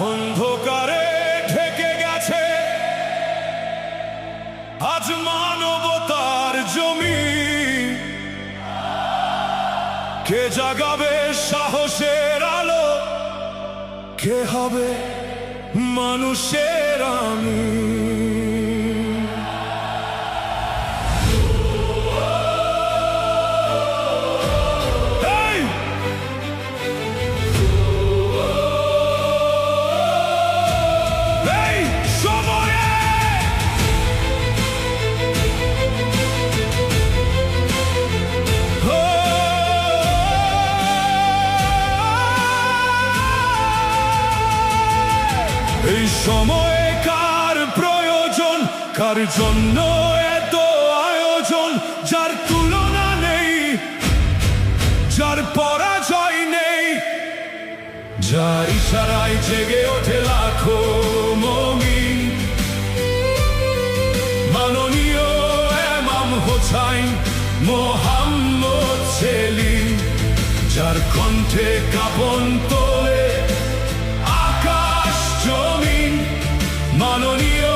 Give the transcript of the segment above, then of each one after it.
অন্ধকারে ঢেকে গেছে আজ মানবতার জমি। কে জাগাবে সাহসের আলো, কে হবে মানুষের আমি। এই সময়ে কার প্রয়োজন, কার জন্য এত আয়োজন, যার তুলনা নেই, যার পরাজয় নেই, যার ইশারায় জেগে ওঠে লাখো মুমিন। মাননীয় ইমাম হোসাইন মোহাম্মদ সেলিম, যার কণ্ঠে কাঁপন তোলে জমিন। মাননীয়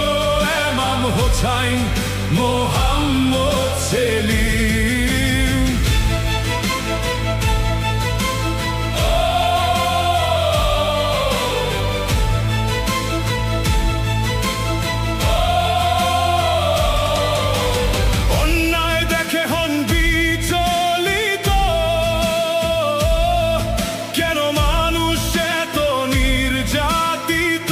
ইমাম হোসাইন মোহাম্মদ সেলিম। অন্যায় দেখে হন বিচলিত, কেন মানুষ এত নির্যাতিত।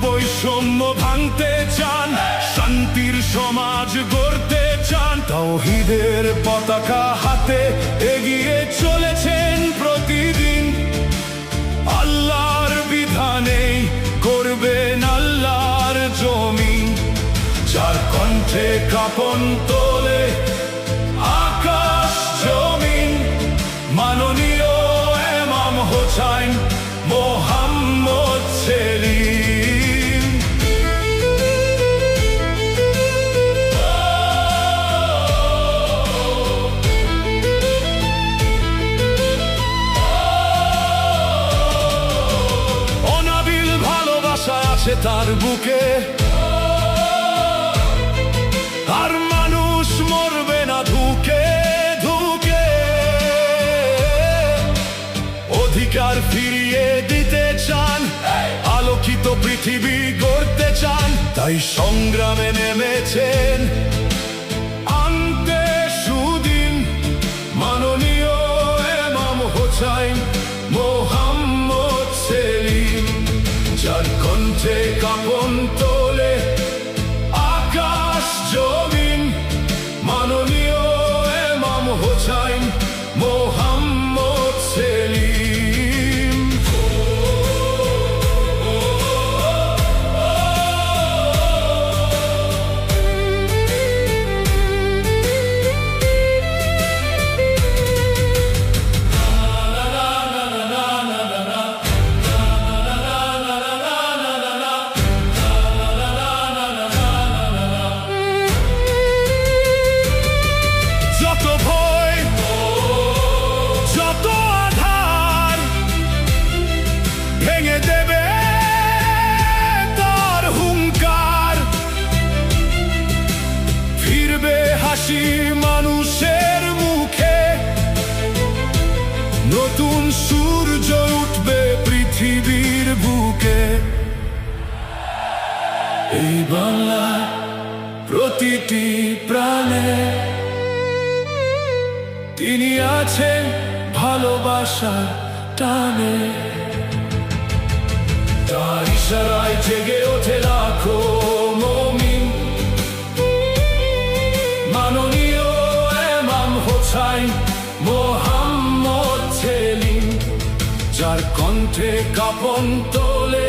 বৈষম্য ভাঙতে চান, শান্তির সমাজ গড়তে চান, তাওহীদের পতাকা হাতে এগিয়ে চলেছেন প্রতিদিন। আল্লাহর বিধানেই করবেন আল্লাহর জমিন, যার কণ্ঠে কাঁপন তোলে আকাশ জমিন। মাননীয় ইমাম হোসাইন মোহাম্মদ সেলিম। তার বুকে আর মানুষ মরবে না ধুকে ধুকে। অধিকার ফিরিয়ে দিতে চান, আলোকিত পৃথিবী গড়তে চান, তাই সংগ্রামে নেমেছেন আনতে সুদিন। মাননীয় ইমাম হোসাইন মোহাম্মদ সেলিম, যার কণ্ঠে কাঁপন তোলে আকাশ জমিন। মাননীয় ইমাম হোসাইন মোহাম্মদ সেলিম। মানুষের মুখে নতুন সূর্য উঠবে পৃথিবীর বুকে। এই বাংলা প্রতিটি প্রাণে তিনি আছেন ভালোবাসার টানে। তার ইশারায় জেগে ওঠে লাখো মুমিন। মাননীয় ইমাম হোসাইন মোহাম্মদ সেলিম, যার কণ্ঠে কাঁপন তোলে